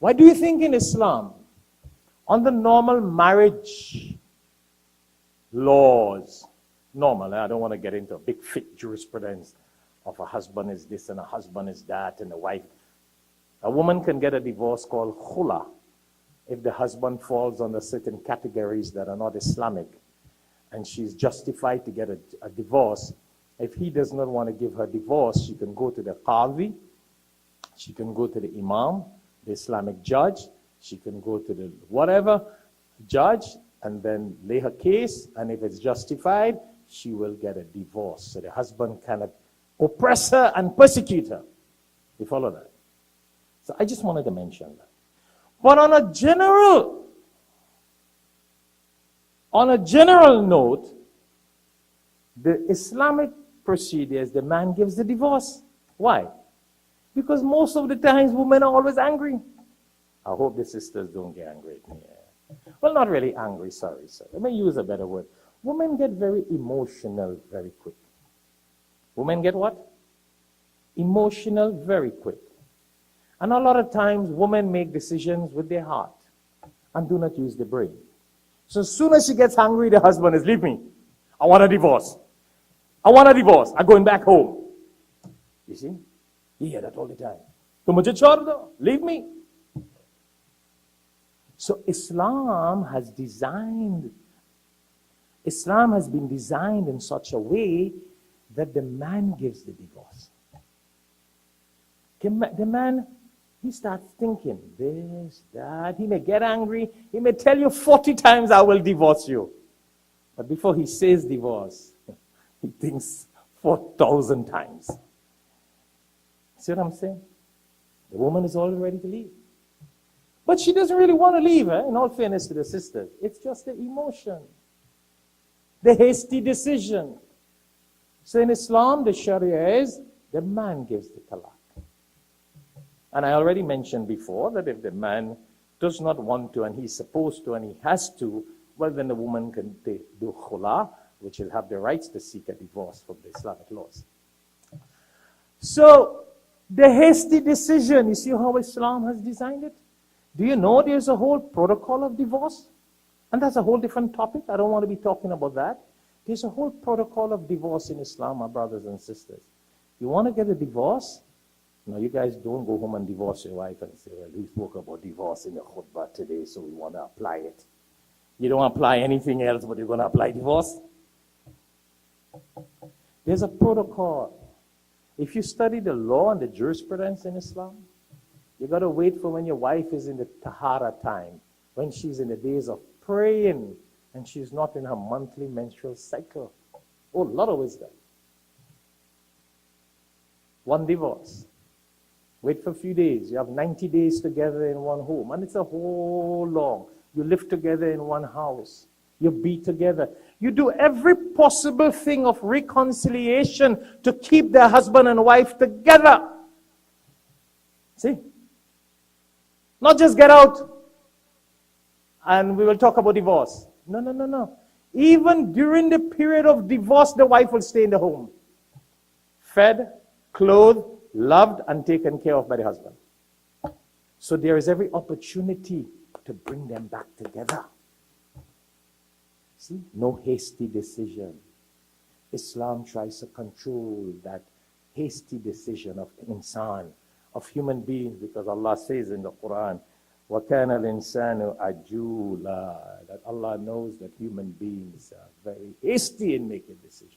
Why do you think in Islam, on the normal marriage laws, normal, I don't want to get into a big thick jurisprudence of a husband is this and a husband is that and a wife. A woman can get a divorce called khula if the husband falls under certain categories that are not Islamic, and she's justified to get a divorce. If he does not want to give her divorce, she can go to the Qadi, she can go to the Imam, the Islamic judge, she can go to the whatever judge and then lay her case, and if it's justified, she will get a divorce. So the husband cannot oppress her and persecute her. You follow that? So I just wanted to mention that. But on a general note, the Islamic procedures, the man gives the divorce. Why? Because most of the times women are always angry. I hope the sisters don't get angry at me. Well, not really angry, sorry. Let me use a better word. Women get very emotional very quick. Women get what? Emotional very quick. And a lot of times women make decisions with their heart and do not use the brain. So as soon as she gets angry, the husband is, leave me. I want a divorce. I want a divorce. I'm going back home. You see? You hear that all the time. To mujhe chhod do, leave me. So Islam has been designed in such a way that the man gives the divorce. The man, he starts thinking this, that. He may get angry. He may tell you 40 times, I will divorce you. But before he says divorce, he thinks 4,000 times. See what I'm saying? The woman is already ready to leave. But she doesn't really want to leave, in all fairness to the sisters. It's just the emotion, the hasty decision. So in Islam, the Sharia is, the man gives the talaq. And I already mentioned before that if the man does not want to and he's supposed to and he has to, well, then the woman can do khula, which will have the rights to seek a divorce from the Islamic laws. So the hasty decision, you see how Islam has designed it? Do you know there's a whole protocol of divorce? And that's a whole different topic. I don't want to be talking about that. There's a whole protocol of divorce in Islam, my brothers and sisters. You want to get a divorce? No, you guys don't go home and divorce your wife and say, well, we spoke about divorce in the khutbah today, so we want to apply it. You don't apply anything else, but you're going to apply divorce? There's a protocol. If you study the law and the jurisprudence in Islam, you got to wait for when your wife is in the tahara time, when she's in the days of praying and she's not in her monthly menstrual cycle. Oh, a lot of wisdom. One divorce. Wait for a few days. You have 90 days together in one home, and it's a whole long. You live together in one house. You be together. You do every possible thing of reconciliation to keep the husband and wife together. See? Not just get out and we will talk about divorce. No. Even during the period of divorce, the wife will stay in the home. Fed, clothed, loved, and taken care of by the husband. So there is every opportunity to bring them back together. See? No hasty decision. Islam tries to control that hasty decision of insan, of human beings, because Allah says in the Quran, وَكَانَ الْإِنسَانُ عَجُولًا, that Allah knows that human beings are very hasty in making decisions.